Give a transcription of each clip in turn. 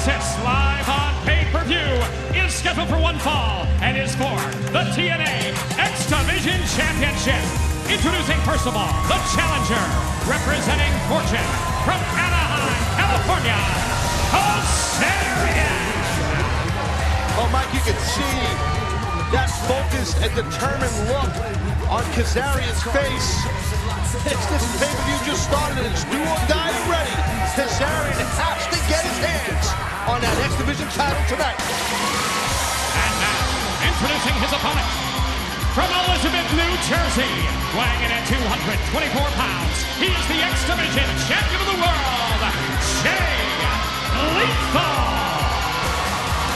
Nemesis, live on pay-per-view, is scheduled for one fall and is for the TNA X Division Championship. Introducing first of all, the challenger, representing Fortune from Anaheim, California, Kazarian. Oh, Mike, you can see that focused and determined look on Kazarian's face. This pay-per-view just started and it's do or die ready. Kazarian has to get his hands on that X Division title tonight. And now, introducing his opponent, from Elizabeth, New Jersey, weighing in at 224 pounds, he is the X Division champion of the world, Jay Lethal.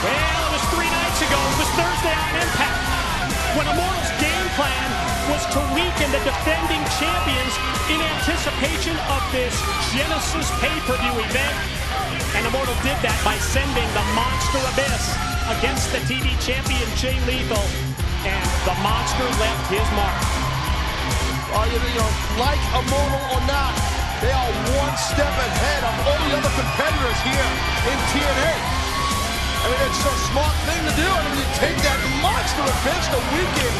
Well, it was 3 nights ago. It was Thursday on Impact, when Immortal's game plan was to weaken the defending champions in anticipation of this Genesis pay-per-view event. And Immortal did that by sending the Monster Abyss against the TV champion Jay Lethal. And the Monster left his mark. You know, like Immortal or not, they are one step ahead of all the other competitors here in TNA. I mean, it's a smart thing to do. I mean, you take that Monster Abyss to weaken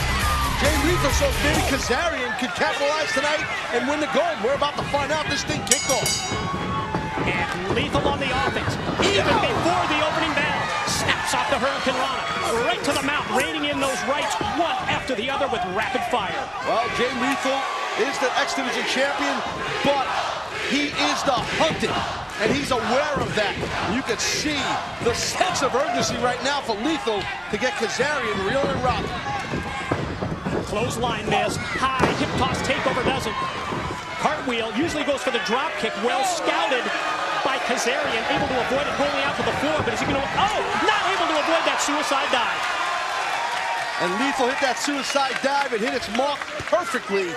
Jay Lethal, so maybe Kazarian could capitalize tonight and win the gold. We're about to find out. This thing kicked off. And Lethal on the offense, even before the opening bell. Snaps off the Hurricane Rana, right to the mount, raining in those rights, one after the other with rapid fire. Well, Jay Lethal is the X Division champion, but he is the hunted, and he's aware of that. You can see the sense of urgency right now for Lethal to get Kazarian reeling and rocking. Clothesline miss, high hip toss takeover doesn't. Cartwheel usually goes for the drop kick, well scouted by Kazarian, able to avoid it rolling out to the floor, but is he going to, not able to avoid that suicide dive. And Lethal hit that suicide dive and hit its mark perfectly.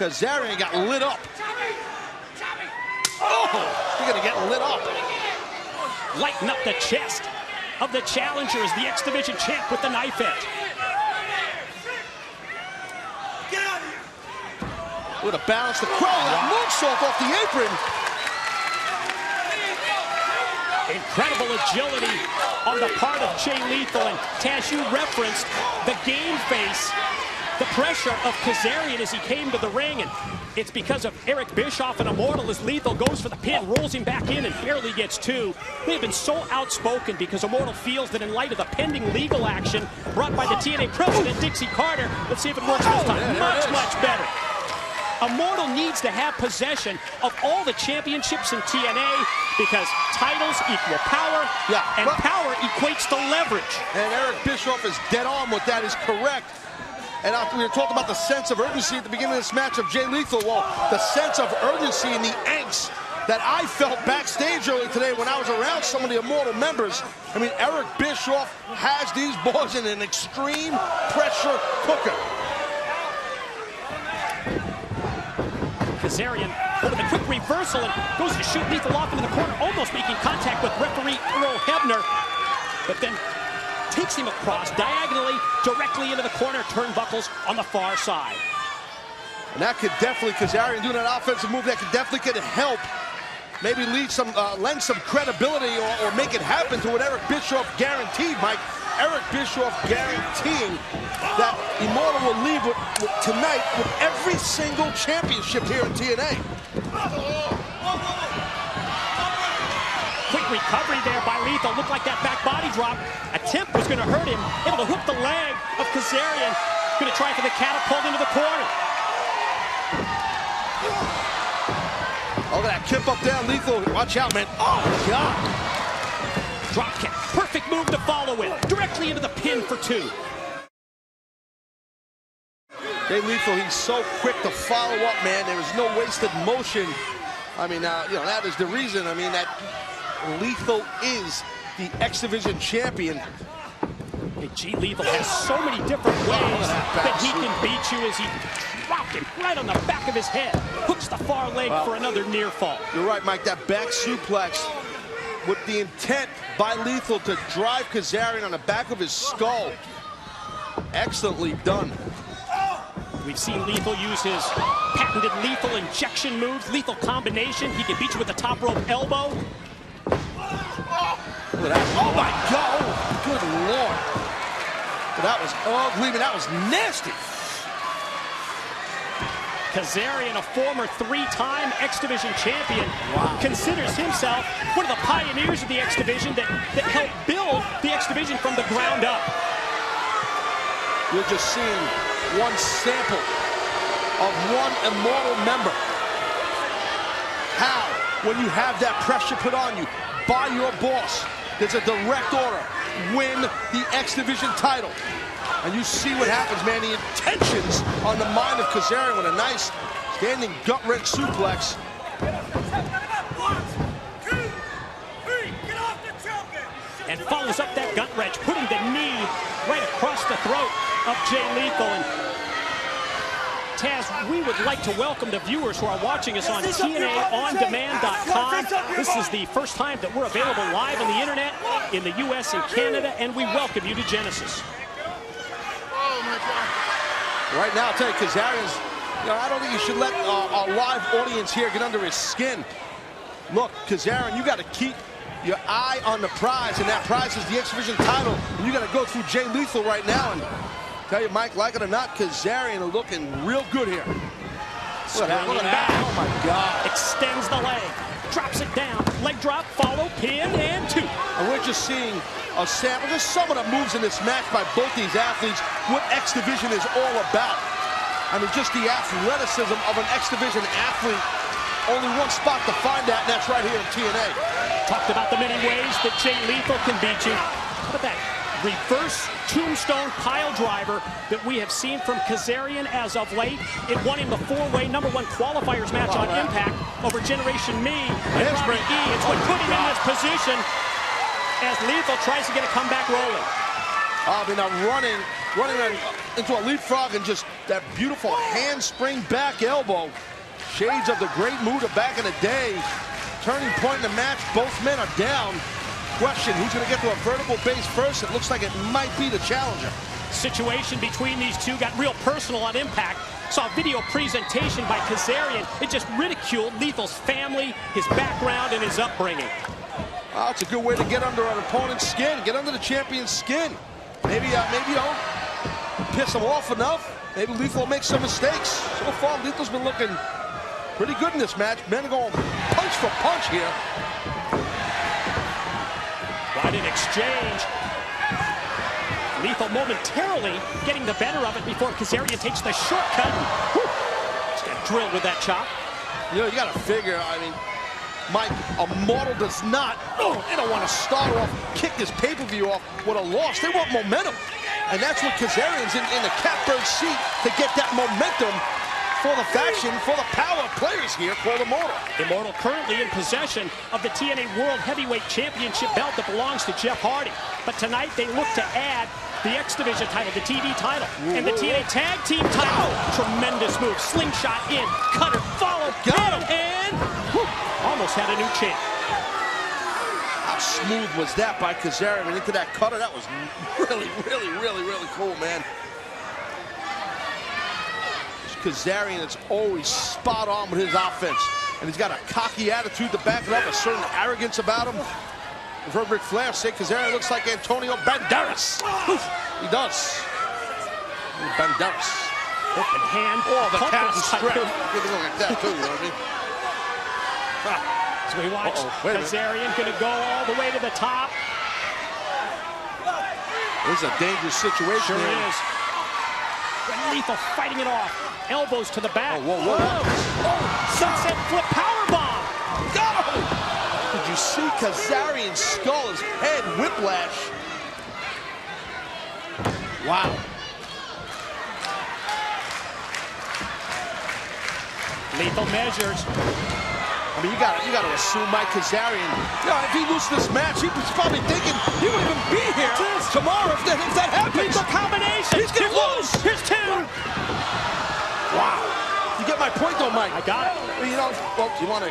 Kazarian got lit up. Oh, he's going to get lit up. Lighten up the chest of the challenger as the X Division champ with the knife edge. With a balance, the crowd, that moonsault off the apron. Incredible agility on the part of Jay Lethal, and Taz, you referenced the game face, the pressure of Kazarian as he came to the ring, and it's because of Eric Bischoff and Immortal as Lethal goes for the pin, rolls him back in and barely gets two. They've been so outspoken because Immortal feels that in light of the pending legal action brought by the TNA president, Dixie Carter, let's see if it works this time. Much better. Immortal needs to have possession of all the championships in TNA because titles equal power, and power equates to leverage. And Eric Bischoff is dead on with that, is correct. And we were talking about the sense of urgency at the beginning of this match of Jay Lethal. Well, the sense of urgency and the angst that I felt backstage earlier today when I was around some of the Immortal members. I mean, Eric Bischoff has these boys in an extreme pressure cooker. Kazarian over the quick reversal and goes to shoot Lethal off into the corner, almost making contact with referee Earl Hebner, but then takes him across diagonally directly into the corner turnbuckles on the far side. And that could definitely, Kazarian doing that offensive move, that could definitely help maybe lend some credibility or make it happen to what Eric Bischoff guaranteed, Mike. Eric Bischoff guaranteeing that Immortal will leave tonight with every single championship here in TNA. Quick recovery there by Lethal. Looked like that back body drop. A tip was going to hurt him. Able to hook the leg of Kazarian. Going to try for the catapult into the corner. Oh, that kip up there, Lethal. Watch out, man. Oh, God. Drop kick. Perfect move to follow with. Directly into the pin for two. Jay Lethal, he's so quick to follow up, man. There is no wasted motion. I mean, you know, that is the reason, I mean, that Lethal is the X Division champion. And Jay Lethal has so many different ways that he can beat you as he dropped him right on the back of his head. Hooks the far leg for another near fall. You're right, Mike, that back suplex with the intent by Lethal to drive Kazarian on the back of his skull. Excellently done. We've seen Lethal use his patented lethal injection moves, lethal combination. He can beat you with the top rope elbow. Look at that. Oh, my God. Oh, good Lord. That was ugly, but that was nasty. Kazarian, a former three-time X Division champion, considers himself one of the pioneers of the X Division that helped build the X Division from the ground up. You're just seeing one sample of one immortal member. How, when you have that pressure put on you by your boss, there's a direct order: win the X Division title. And you see what happens, man. The intentions on the mind of Kazarian with a nice standing gut-wrench suplex. And follows up that gut wrench, putting the knee right across the throat of Jay Lethal. And Taz, we would like to welcome the viewers who are watching us on TNAOnDemand.com. This is the first time that we're available live on the internet in the US and Canada, and we welcome you to Genesis. Right now, I'll tell you, Kazarian's, I don't think you should let our live audience here get under his skin. Look, Kazarian, you got to keep your eye on the prize, and that prize is the X Division title. And you got to go through Jay Lethal right now. And tell you, Mike, like it or not, Kazarian are looking real good here. Look at that. Oh, my God. Extends the leg, drops it down, leg drop, follow, pin, and 2. And we're just seeing a sample, just some of the moves in this match by both these athletes, what X Division is all about. I mean, just the athleticism of an X Division athlete. Only one spot to find that, and that's right here in TNA. Talked about the many ways that Jay Lethal can beat you. But that reverse tombstone pile driver that we have seen from Kazarian as of late. It won him the 4-way #1 qualifiers match on Impact over Generation Me and Robbie E. It's what put him in this position as Lethal tries to get a comeback rolling. I mean, I'm running into a leapfrog and just that beautiful handspring back elbow. Shades of the great Muta back in the day. Turning point in the match, both men are down. Question, who's going to get to a vertical base first? It looks like it might be the challenger. Situation between these two got real personal on Impact. Saw a video presentation by Kazarian. It just ridiculed Lethal's family, his background, and his upbringing. Oh, it's a good way to get under an opponent's skin, get under the champion's skin. Maybe you don't piss him off enough. Maybe Lethal will make some mistakes. So far, Lethal's been looking pretty good in this match. Men are going punch for punch here. Right in exchange. Lethal momentarily getting the better of it before Kazarian takes the shortcut. Just got drilled with that chop. You know, you got to figure, I mean, Mike, a mortal does not, they don't want to start off, kick this pay-per-view off with a loss. They want momentum. And that's what Kazarian's in the catbird seat to get that momentum for the faction, for the power players here called Immortal. Immortal currently in possession of the TNA World Heavyweight Championship belt that belongs to Jeff Hardy. But tonight they look to add the X Division title, the TV title, and the TNA Tag Team title. Tremendous move. Slingshot in, cutter, follow, got him, and almost had a new champ. How smooth was that by Kazarian? And into that cutter, that was really cool, man. Kazarian is always spot on with his offense. And he's got a cocky attitude to back it up, a certain arrogance about him. We've heard Ric Flair say Kazarian looks like Antonio Banderas. He does. Banderas. Open hand. Oh, the calf is stretched. Give it a look at that, too, you know what I mean? So we watch Kazarian going to go all the way to the top. This is a dangerous situation. Sure is. And Lethal fighting it off. Elbows to the back. Whoa. Sunset flip powerbomb. Go! Did you see Kazarian's skull, his head whiplash? Wow. Lethal measures. I mean, you gotta assume Mike Kazarian, if he loses this match, he was probably thinking he wouldn't even be here tomorrow if that happens. Lethal combination. He's gonna lose. Here's 2. Wow. You get my point, though, Mike. I got it. I mean, well, do you want to,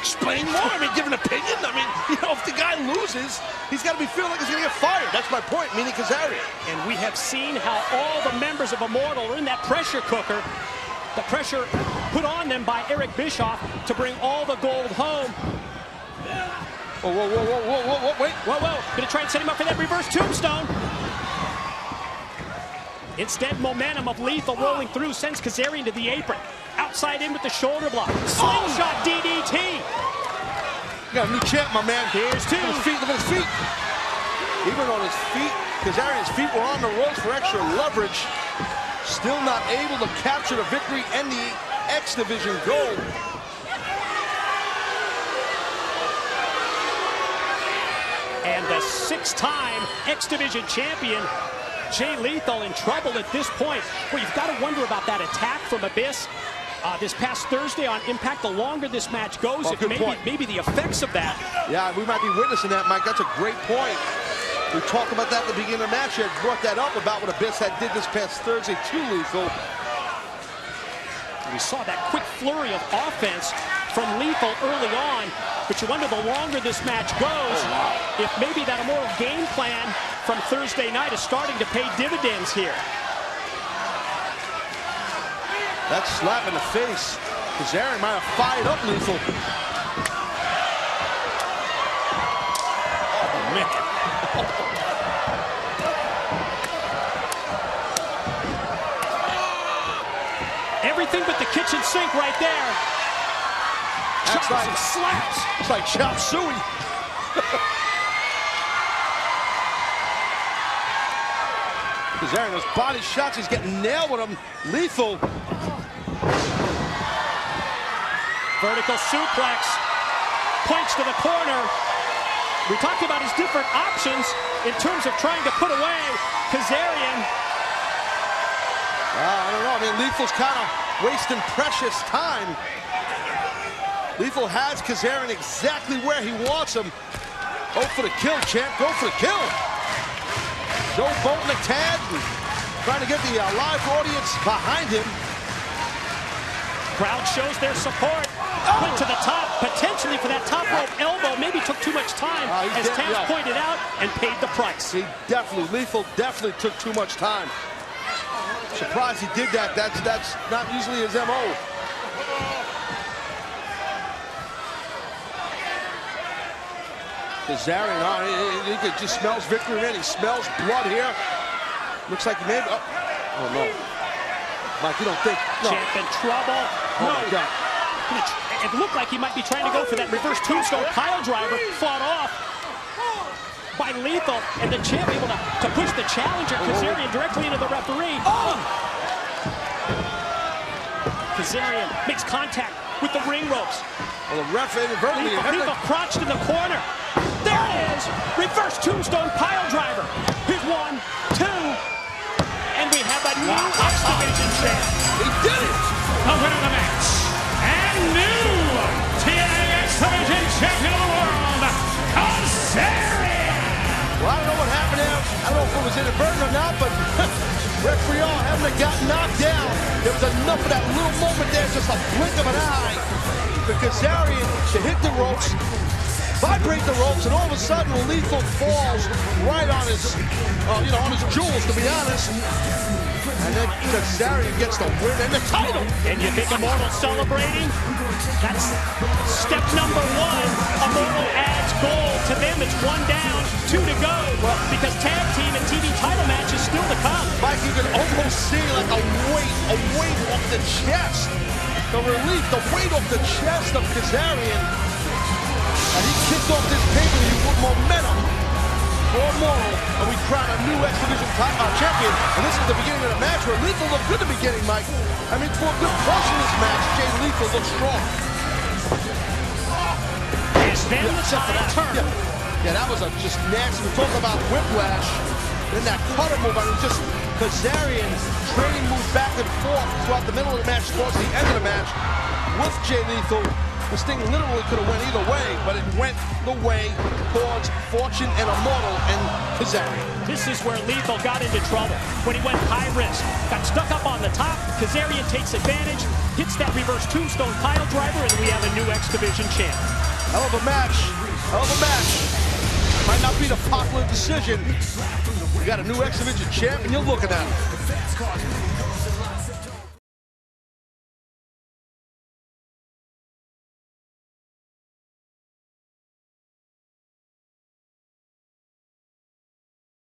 explain more? I mean, give an opinion? I mean, if the guy loses, he's got to be feeling like he's going to get fired. That's my point, meaning Kazarian. And we have seen how all the members of Immortal are in that pressure cooker. The pressure put on them by Eric Bischoff to bring all the gold home. Oh, whoa, whoa, whoa, whoa, whoa, whoa, wait. Whoa. Gonna try and set him up for that reverse tombstone. Instead, momentum of Lethal rolling through sends Kazarian to the apron. Outside in with the shoulder block. Slingshot DDT. You got a new champ, my man. Here's two. Look at his feet. Even on his feet, Kazarian's feet were on the ropes for extra leverage. Still not able to capture the victory and the X Division gold. And the 6-time X Division champion, Jay Lethal, in trouble at this point. Well, you've got to wonder about that attack from Abyss this past Thursday on Impact. The longer this match goes, maybe the effects of that. Yeah, we might be witnessing that, Mike. That's a great point. We talked about that at the beginning of the match. You had brought that up about what Abyss had did this past Thursday to Lethal. We saw that quick flurry of offense from Lethal early on, but you wonder the longer this match goes, if maybe that immortal game plan from Thursday night is starting to pay dividends here. That slap in the face. Kazarian might have fired up Lethal. Oh, man. Everything but the kitchen sink right there. That's Chops and slaps. It's like chop suey. Kazarian, those body shots, he's getting nailed with them. Lethal. Vertical suplex. Points to the corner. We talked about his different options in terms of trying to put away Kazarian. I don't know. I mean, Lethal's kind of wasting precious time. Lethal has Kazarian exactly where he wants him. Go for the kill, champ. Go for the kill. Joe Bolton a tag, trying to get the live audience behind him. Crowd shows their support. Went to the top, potentially for that top rope elbow. Maybe took too much time, as Taz pointed out, and paid the price. Lethal definitely took too much time. Surprised he did that. That's not usually his MO. Kazarian, he just smells victory in. He smells blood here. Looks like he may. Oh no, Mike, you don't think? No. Champ in trouble. Oh my God. It looked like he might be trying to go for that reverse tombstone pile driver. Fought off by Lethal, and the champ able to push the challenger Kazarian directly into the referee. Kazarian makes contact with the ring ropes. Well, the ref inadvertently. Lethal crouched in the corner. There it is. Reverse tombstone pile driver. Here's 1, 2, and we have a new X Division champ. He did it. The winner of the match and new TNA X Division champion of the world, Kazarian. Well, I don't know what happened there. I don't know if it was inadvertent or not, but referee having got knocked down. There was enough of that little moment there, just a blink of an eye, for Kazarian to hit the ropes, vibrate the ropes, and all of a sudden Lethal falls right on his, on his jewels, to be honest. And then Kazarian gets the win and the title. And you think Immortal celebrating? That's step number 1. Immortal adds gold to them. It's 1 down, 2 to go. Well, because tag team and TV title match is still to come. Mike, you can almost see like a weight off the chest. The relief, the weight off the chest of Kazarian. And he kicked off this pay-per-view with momentum for Immortal, and we crown a new X Division champion. And this is the beginning of the match where Lethal looked good at the beginning, Mike. I mean, for a good portion of this match, Jay Lethal looked strong. Is then the tide turn. Yeah, that was just nasty. We're talking about whiplash. Then that cutter move, I mean, just Kazarian trading moves back and forth throughout the middle of the match towards the end of the match with Jay Lethal. This thing literally could have went either way, but it went the way towards Fortune and Immortal and Kazarian. This is where Lethal got into trouble. When he went high risk, got stuck up on the top, Kazarian takes advantage, hits that reverse tombstone pile driver, and we have a new X Division champ. Hell of a match. Hell of a match. Might not be the popular decision. We got a new X Division champ, and you're looking at him.